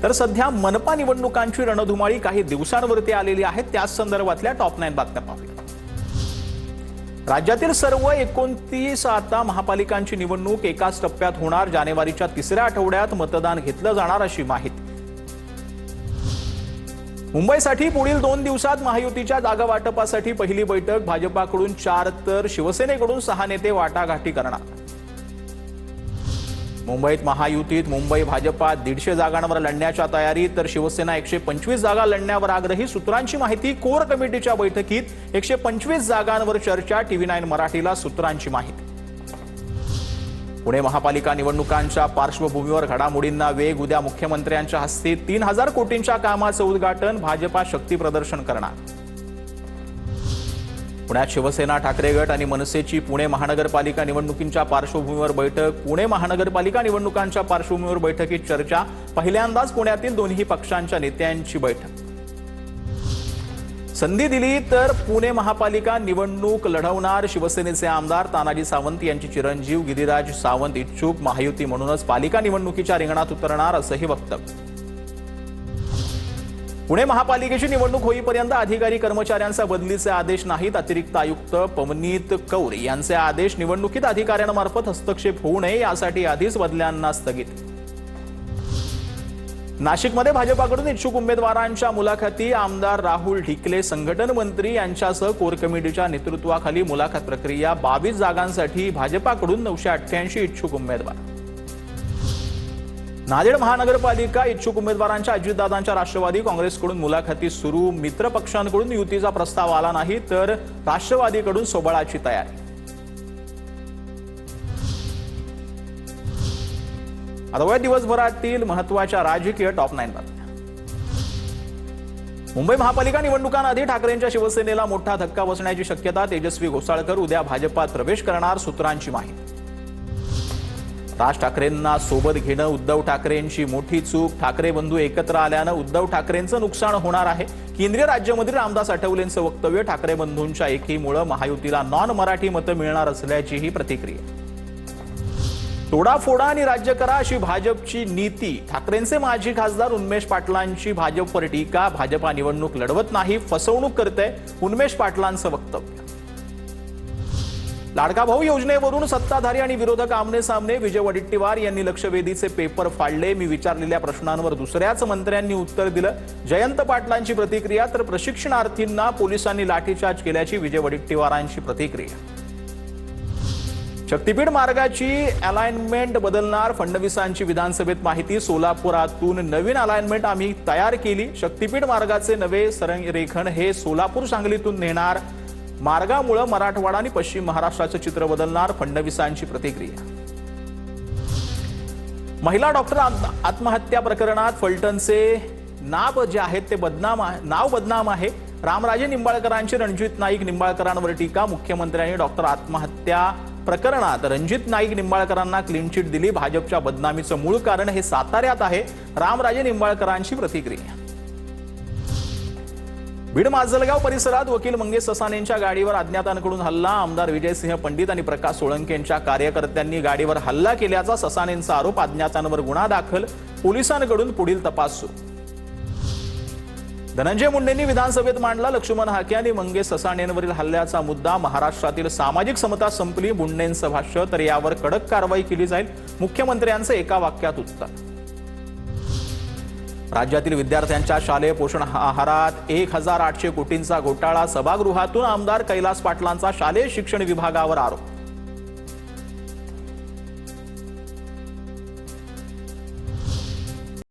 तर सध्या मनपा निवडणुकांची रणधुमाळी काही दिवसांवरती आलेली आहे। त्याच संदर्भातल्या टॉप 9 बातम्या पाहूया। राज्यातील सर्व 29 आता महापालिकांची निवडणूक एकाच टप्प्यात होणार। जानेवारीच्या तिसऱ्या आठवड्यात मतदान घेतलं जाणार अशी माहिती। मुंबईसाठी पुढील 2 दिवसात महायुतीच्या जागा वाटपासाठी पहिली बैठक। भाजपाकडून 4 तर शिवसेनेकडून 6 नेते वाटाघाटी करणार। मुंबईत महायुतीत मुंबई भाजपा 150 जागांवर लढण्याच्या तयारीत, तर शिवसेना 125 जागा लढण्यावर आग्रही। सूत्रांची माहिती। कोर कमिटीच्या बैठकीत 125 जागांवर चर्चा। TV9 मराठीला सूत्रांची माहिती। पुणे महापालिका निवडणुकांच्या पार्श्वभूमीवर घडामोडींना वेग। उद्या मुख्यमंत्र्यांच्या हस्ते 3000 कोटींच्या कामाचं उद्घाटन। भाजपा शक्ती प्रदर्शन करणार। पुण्यात शिवसेना, ठाकरे गट आणि मनसेची पुणे महानगरपालिका निवडणुकींच्या पार्श्वभूमीवर बैठक। पुणे महानगरपालिका निवडणुकांच्या पार्श्वभूमीवर बैठकीत चर्चा। पहिल्यांदाच पुण्यातील दोन्ही पक्षांच्या नेत्यांची बैठक। संधी दिली तर पुणे महापालिका निवडणूक लढवणार शिवसेनेचे आमदार तानाजी सावंत यांची चिरंजीव गिरीराज सावंत इच्छुक। महायुती म्हणूनच पालिका निवडणुकीच्या रिंगणात उतरणार असंही वक्तव्य। पुणे महापालिकेची निवडणूक होईपर्यंत अधिकारी कर्मचाऱ्यांचा बदलीचे आदेश नाहीत। अतिरिक्त आयुक्त पवनीत कौर यांचे आदेश। निवडणुकीत अधिकाऱ्यांमार्फत हस्तक्षेप होऊ नये यासाठी आधीच बदल्यांना स्थगित। नाशिकमध्ये भाजपाकडून इच्छुक उमेदवारांच्या मुलाखती। आमदार राहुल ढिकले संघटन मंत्री यांच्यासह कोर कमिटीच्या नेतृत्वाखाली मुलाखत प्रक्रिया। 22 जागांसाठी भाजपाकडून 988 इच्छुक उमेदवार। नांदेड महानगरपालिका इच्छुक उमेदवारांच्या अजितदादांच्या राष्ट्रवादी काँग्रेसकडून मुलाखती सुरू। मित्र पक्षांकडून युतीचा प्रस्ताव आला नाही, तर राष्ट्रवादीकडून सोबळाची तयारी। आता दिवसभरातील महत्त्वाच्या राजकीय टॉप 9 बातम्या। मुंबई महापालिका निवडणुकांआधी ठाकरेंच्या शिवसेनेला मोठा धक्का बसण्याची शक्यता। तेजस्वी घोसाळकर उद्या भाजपात प्रवेश करणार। सूत्रांची माहिती। राज ठाकरेंना सोबत घेणं उद्धव ठाकरेंची मोठी चूक। ठाकरे बंधू एकत्र आल्यानं उद्धव ठाकरेंचं नुकसान होणार आहे। केंद्रीय राज्यमंत्री रामदास आठवलेंचं वक्तव्य। ठाकरे बंधूंच्या एकीमुळे महायुतीला नॉन मराठी मतं मिळणार असल्याचीही प्रतिक्रिया। तोडाफोडा आणि राज्य करा अशी भाजपची नीती। ठाकरेंचे माजी खासदार उन्मेष पाटलांची भाजपवर टीका। भाजपा निवडणूक लढवत नाही, फसवणूक करते, उन्मेष पाटलांचं वक्तव्य। लाडका भाऊ योजनेवरून सत्ताधारी आणि विरोधक आमने सामने। विजय वडेट्टीवार यांनी लक्षवेधीचे पेपर फाडले। मी विचारलेल्या प्रश्नांवर दुसऱ्याच मंत्र्यांनी उत्तर दिलं। जयंत पाटलांची प्रतिक्रिया। तर प्रशिक्षणार्थींना पोलिसांनी लाठीचार्ज केल्याची विजय वडेट्टीवारांची प्रतिक्रिया। शक्तीपीठ मार्गाची अलाइनमेंट बदलणार। फडणवीसांची विधानसभेत माहिती। सोलापुरातून नवीन अलाइनमेंट आम्ही तयार केली। शक्तीपीठ मार्गाचे नवे संरेखन हे सोलापूर सांगलीतून नेणार। मार्गामुळे मराठवाडा आणि पश्चिम महाराष्ट्राचं चित्र बदलणार। फडणवीसांची प्रतिक्रिया। महिला डॉक्टर आत्महत्या प्रकरणात फलटणचे नाव जे आहेत ते नाव बदनाम आहे। रामराजे निंबाळकरांची रणजित नाईक निंबाळकरांवर टीका। मुख्यमंत्र्यांनी डॉक्टर आत्महत्या प्रकरणात रणजित नाईक निंबाळकरांना क्लीन चिट दिली। भाजपच्या बदनामीचं मूळ कारण हे साताऱ्यात आहे। रामराजे निंबाळकरांची प्रतिक्रिया। बीड माजलगाव परिसरात वकील मंगेश ससानेंच्या गाडीवर अज्ञातांकडून हल्ला। आमदार विजयसिंह पंडित आणि प्रकाश सोळंकेंच्या कार्यकर्त्यांनी गाडीवर हल्ला केल्याचा ससानेंचा आरोप। अज्ञातांवर गुन्हा दाखल। पोलिसांकडून पुढील तपास सुरू। धनंजय मुंडेंनी विधानसभेत मांडला लक्ष्मण हाके आणि मंगेश ससानेंवरील हल्ल्याचा मुद्दा। महाराष्ट्रातील सामाजिक समता संपली मुंडेंचं भाष्य। तर यावर कडक कारवाई केली जाईल, मुख्यमंत्र्यांचं एका वाक्यात उत्तर। राज्यातील विद्यार्थ्यांच्या शालेय पोषण आहारात 1800 कोटींचा घोटाळा। सभागृहातून आमदार कैलास पाटलांचा शालेय शिक्षण विभागावर आरोप।